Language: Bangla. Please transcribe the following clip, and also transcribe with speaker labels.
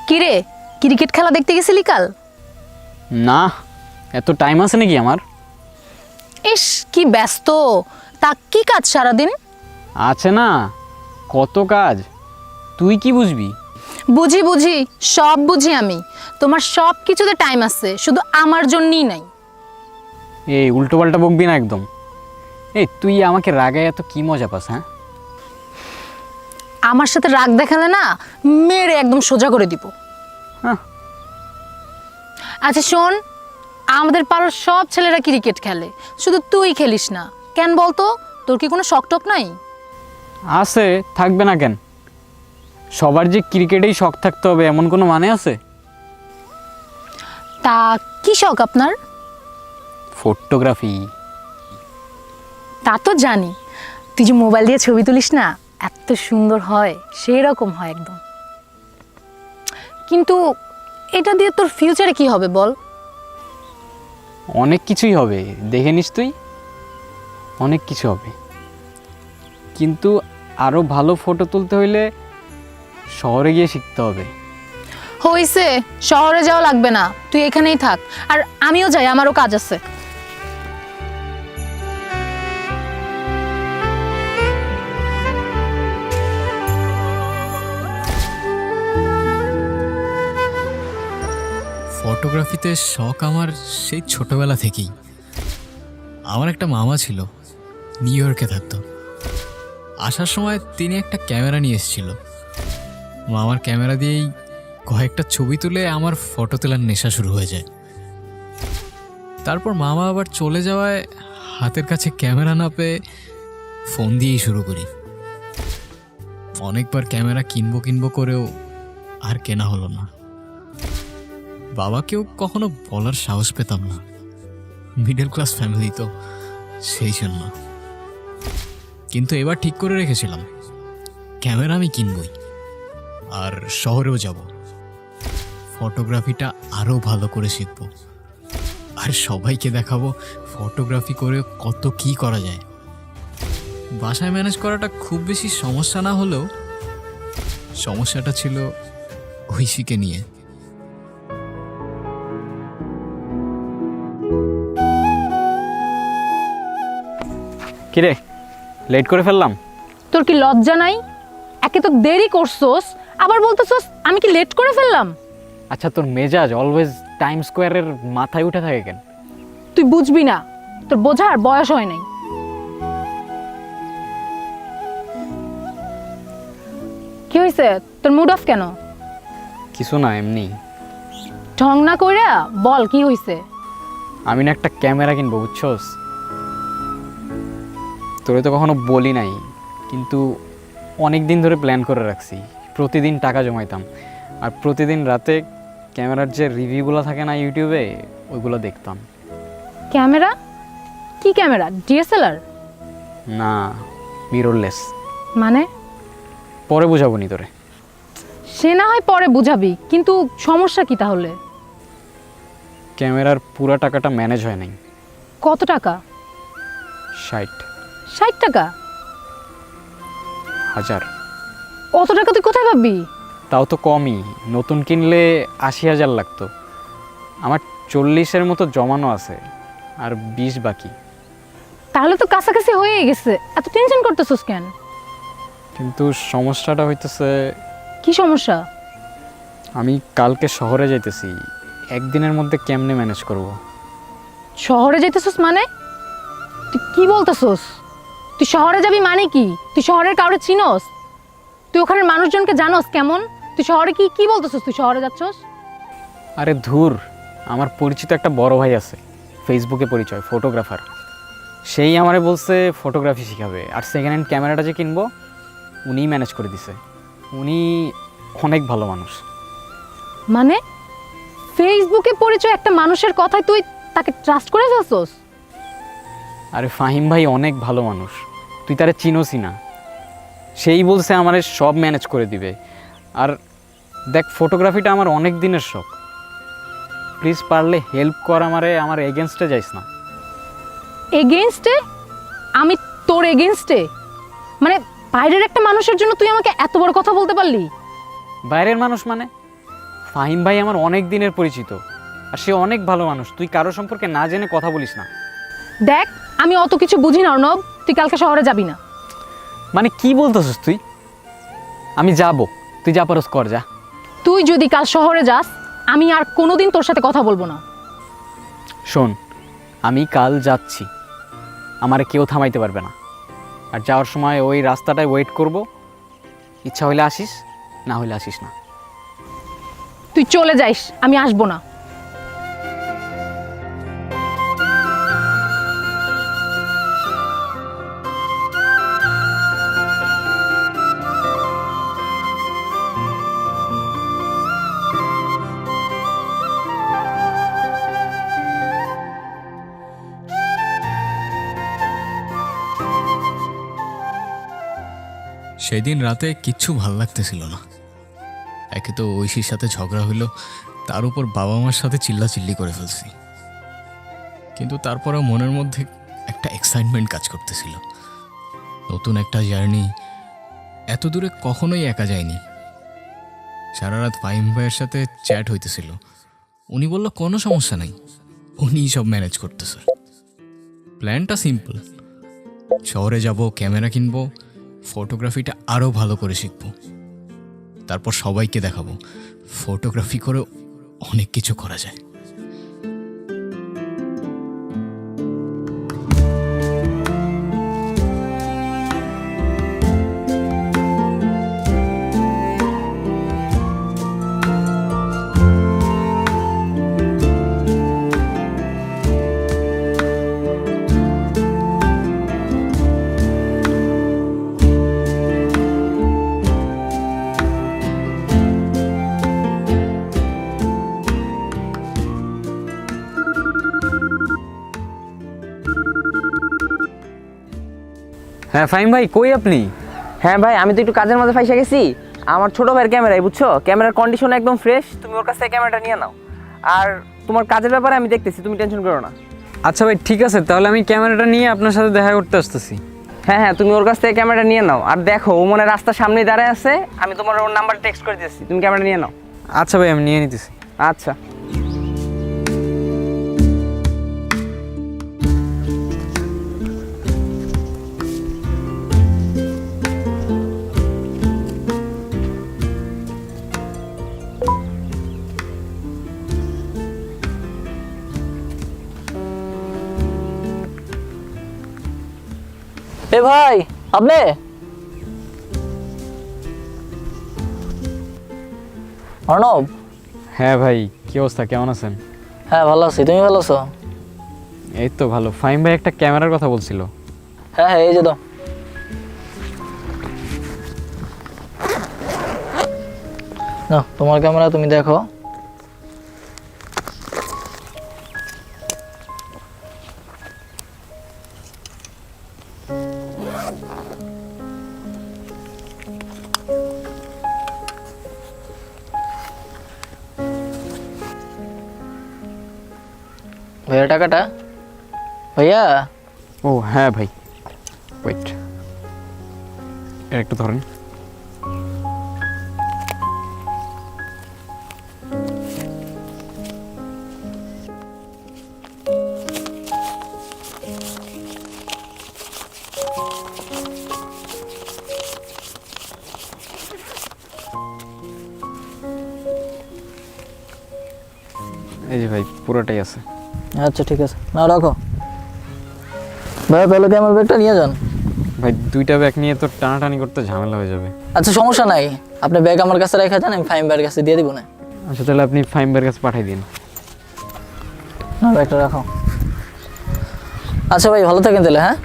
Speaker 1: কিরে, ক্রিকেট খেলা দেখতে গেছিলি কাল?
Speaker 2: না, এত টাইম আছে নাকি আমার?
Speaker 1: ইস কি ব্যস্ত! তা কি কাজ সারাদিন?
Speaker 2: আছে না, কত কাজ। তুই কি বুঝবি?
Speaker 1: বুঝি বুঝি, সব বুঝি আমি। তোমার সব কিছুতে টাইম আছে, শুধু আমার জন্যই নাই।
Speaker 2: এই উল্টো পাল্টা বকবি না একদম। এই তুই আমাকে রাগায় এত কি মজা পাস? হ্যাঁ,
Speaker 1: আমার সাথে রাগ দেখালে না, মেরে একদম সোজা করে দিব।
Speaker 2: হ্যাঁ।
Speaker 1: আচ্ছা শোন, আমাদের পাড়ার সব ছেলেরা ক্রিকেট খেলে, শুধু তুই খেলিস না কেন বলতো? তোর কি কোনো শখ টক নাই?
Speaker 2: আছে, থাকবে না কেন? সবার যে ক্রিকেটেই শখ থাকতে হবে এমন কোনো মানে আছে?
Speaker 1: তা কি শখ আপনার?
Speaker 2: ফটোগ্রাফি।
Speaker 1: তা তো জানি, তুই যে মোবাইল দিয়ে ছবি তুলিস না, এত সুন্দর হয়, সেই রকম হয় একদম। কিন্তু এটা দিয়ে তোর ফিউচারে কি হবে বল?
Speaker 2: অনেক কিছুই হবে, দেখে নিস তুই, অনেক কিছু হবে। কিন্তু আরও ভালো ফটো তুলতে হইলে শহরে গিয়ে শিখতে হবে।
Speaker 1: হইছে, শহরে যাওয়া লাগবে না, তুই এখানেই থাক। আর আমিও যাই, আমারও কাজ আছে।
Speaker 3: ফটোগ্রাফিতে শখ আমার সেই ছোটবেলা থেকেই। আমার একটা মামা ছিল, নিউ ইয়র্কে থাকতো। আসার সময় তিনি একটা ক্যামেরা নিয়ে এসেছিল। মামার ক্যামেরা দিয়েই কয়েকটা ছবি তুলে আমার ফটো তোলার নেশা শুরু হয়ে যায়। তারপর মামা আবার চলে যাওয়ায় হাতের কাছে ক্যামেরা না পেয়ে ফোন দিয়েই শুরু করি। অনেকবার ক্যামেরা কিনবো করেও আর কেনা হলো না। বাবাকেও কখনো বলার সাহস পেতাম না, মিডল ক্লাস ফ্যামিলি তো, সেই জন্য। কিন্তু এবার ঠিক করে রেখেছিলাম, ক্যামেরা আমি কিনবই, আর শহরেও যাব, ফটোগ্রাফিটা আরও ভালো করে শিখব, আর সবাইকে দেখাবো ফটোগ্রাফি করে কত কি করা যায়। বাসায় ম্যানেজ করাটা খুব বেশি সমস্যা না হলেও সমস্যাটা ছিল ঐশীকে নিয়ে।
Speaker 2: কিরে, লেট করে ফেললাম?
Speaker 1: তোর কি লজ্জা নাই? একে তো দেরি করছোস, আবার বলতেছোস আমি কি লেট করে ফেললাম?
Speaker 2: আচ্ছা, তোর মেজাজ অলওয়েজ টাইম স্কোয়ারের মাথায় উঠে থাকে কেন?
Speaker 1: তুই বুঝবি না, তোর বোঝার বয়স হয় নাই। কি হয়েছে, তোর মুড অফ কেন?
Speaker 2: কিছু না, এমনি।
Speaker 1: ঢং না কইরা বল কি হয়েছে।
Speaker 2: আমি না একটা ক্যামেরা কিনবো, বুঝছস? তোরে তো কখনো বলি নাই, কিন্তু অনেক দিন ধরে প্ল্যান করে রাখছি। প্রতিদিন টাকা জমাইতাম, আর প্রতিদিন রাতে ক্যামেরার যে রিভিউগুলো থাকে না ইউটিউবে, ওইগুলো দেখতাম।
Speaker 1: ক্যামেরা? কি ক্যামেরা, ডিএসএলআর?
Speaker 2: না, মিররলেস।
Speaker 1: মানে?
Speaker 2: পরে বুঝাবো নি তোরে।
Speaker 1: সে না হয় পরে বুঝাবি, কিন্তু সমস্যা কি তাহলে?
Speaker 2: ক্যামেরার পুরা টাকাটা ম্যানেজ হয় নাই।
Speaker 1: কত টাকা?
Speaker 2: 60,000।
Speaker 1: 60 টাকা? অত টাকা তুই কোথায় পাবি?
Speaker 2: তাও তো কমই, নতুন কিনলে 80,000 লাগতো। আমার 40-এর মতো জমানো আছে, আর 20 বাকি।
Speaker 1: তাহলে তো কাছাকাছি হয়ে গেছে, এত টেনশন করতেছিস কেন?
Speaker 2: কিন্তু সমস্যাটা হইতেছে,
Speaker 1: কি সমস্যা?
Speaker 2: আমি কালকে শহরে যাইতেছি, একদিনের মধ্যে কেমনে ম্যানেজ করব?
Speaker 1: শহরে যাইতেছিস মানে? তুই কি বলতেছিস? তুই শহরে যাবি মানে কি? তুই শহরের কাউরে চিনোস? তুই ওখানের মানুষজনকে জানোস কেমন? তুই শহরে কি কি বলতেছিস? তুই শহরে যাচ্ছস?
Speaker 2: আরে ধুর, আমার পরিচিত একটা বড় ভাই আছে, ফেসবুকে পরিচয়, ফটোগ্রাফার। সেই আমারে বলছে ফটোগ্রাফি শিখাবে, আর সেকেন্ড হ্যান্ড ক্যামেরাটা যে কিনবো উনিই ম্যানেজ করে দিছে। উনি অনেক ভালো মানুষ।
Speaker 1: মানে ফেসবুকে পরিচয় একটা মানুষের কথায় তুই তাকে ট্রাস্ট করে ফেলছস?
Speaker 2: আরে ফাহিম ভাই অনেক ভালো মানুষ, তুই তারে চিনোসই না। সেই বলছে আমারে সব ম্যানেজ করে দিবে। আর দেখ, ফটোগ্রাফিটা আমার অনেক দিনের শখ। প্লিজ পারলে হেল্প কর আমারে, আমার এগেনস্টে যাইস না।
Speaker 1: এগেইনস্টে? আমি তোর এগেইনস্টে? মানে বাইরের একটা মানুষের জন্য তুই আমাকে এত বড় কথা বলতে পারলি?
Speaker 2: বাইরের মানুষ মানে ফাহিম ভাই আমার অনেক দিনের পরিচিত, আর সে অনেক ভালো মানুষ। তুই কারো সম্পর্কে না জেনে কথা বলিস না।
Speaker 1: দেখ, আমি অত কিছু বুঝি না অর্ণব, তুই কালকে শহরে যাবি না।
Speaker 2: মানে কি বলতেছিস তুই? আমি যাব, তুই যা পারস কর, যা।
Speaker 1: তুই যদি কাল শহরে যাস, আমি আর কোনোদিন তোর সাথে কথা বলবো না।
Speaker 2: শোন, আমি কাল যাচ্ছি, আমারে কেউ থামাইতে পারবে না। আর যাওয়ার সময় ওই রাস্তাটায় ওয়েট করব, ইচ্ছা হইলে আসিস, না হইলে আসিস না।
Speaker 1: তুই চলে যাইস, আমি আসবো না।
Speaker 3: সেদিন রাতে কিচ্ছু ভাল লাগতেছিল না। একে তো ঐশীর সাথে ঝগড়া হইলো, তার উপর বাবা মার সাথে চিল্লাচিল্লি করে ফেলছি। কিন্তু তারপরেও মনের মধ্যে একটা এক্সাইটমেন্ট কাজ করতেছিল। নতুন একটা জার্নি, এত দূরে কখনোই একা যায়নি। সারা রাত ফাহিম ভাইয়ের সাথে চ্যাট হইতেছিল। উনি বলল কোনো সমস্যা নাই, উনিই সব ম্যানেজ করতেছে। প্ল্যানটা সিম্পল, শহরে যাব, ক্যামেরা কিনবো, ফটোগ্রাফিটা আরও ভালো করে শিখব, তারপর সবাইকে দেখাবো ফটোগ্রাফি করে অনেক কিছু করা যায়।
Speaker 2: হ্যাঁ ফাহিম ভাই, কই আপনি?
Speaker 4: হ্যাঁ ভাই, আমি তো একটু কাজের মধ্যে ফাইসা গেছি। আমার ছোট ভাইয়ের ক্যামেরায়, বুঝছো, ক্যামেরার কন্ডিশন একদম ফ্রেশ। তুমি ওর কাছ থেকে ক্যামেরাটা নিয়ে নাও, আর তোমার কাজের ব্যাপারে আমি দেখতেছি, তুমি টেনশন করো না।
Speaker 2: আচ্ছা ভাই, ঠিক আছে, তাহলে আমি ক্যামেরাটা নিয়ে আপনার সাথে দেখা করতে আসতেছি।
Speaker 4: হ্যাঁ হ্যাঁ, তুমি ওর কাছ থেকে ক্যামেরাটা নিয়ে নাও। আর দেখো, ও মনে হয় রাস্তার সামনেই দাঁড়ায় আছে, আমি তোমার ওর নাম্বার টেক্সট করে দিচ্ছি, তুমি ক্যামেরাটা নিয়ে নাও।
Speaker 2: আচ্ছা ভাই, আমি নিয়ে নিতেছি।
Speaker 4: আচ্ছা।
Speaker 5: এ ভাই, আপনি? অর্ণব?
Speaker 2: হ্যাঁ ভাই, কি অবস্থা, কেমন আছেন?
Speaker 5: হ্যাঁ ভালো আছি, তুমি ভালো আছো?
Speaker 2: এই তো ভালো। ফাহিম ভাই একটা ক্যামেরার কথা বলছিল।
Speaker 5: হ্যাঁ হ্যাঁ, এই যে দাও। না, তোমার ক্যামেরা তুমি দেখো। ভাইয়া টাকাটা? ভাইয়া?
Speaker 2: ও হ্যাঁ ভাই, ওয়েট, একটু ধরেন। এই যে ভাই, পুরোটাই আছে।
Speaker 5: আচ্ছা ঠিক আছে, না রাখো। ভাইয়া তাহলে কি আমার ব্যাগটা নিয়ে যান?
Speaker 2: ভাই দুইটা ব্যাগ নিয়ে তো টানাটানি করতে ঝামেলা হয়ে যাবে।
Speaker 5: আচ্ছা সমস্যা নাই, আপনি ব্যাগ আমার কাছে রেখে যান, আমি ফাহিম ভাইয়ের কাছে দিয়ে দিব না।
Speaker 2: আচ্ছা তাহলে আপনি ফাহিম ভাইয়ের কাছে পাঠিয়ে দিন।
Speaker 5: না ব্যাগটা রাখো। আচ্ছা ভাই, ভালো থাকেন তাহলে। হ্যাঁ।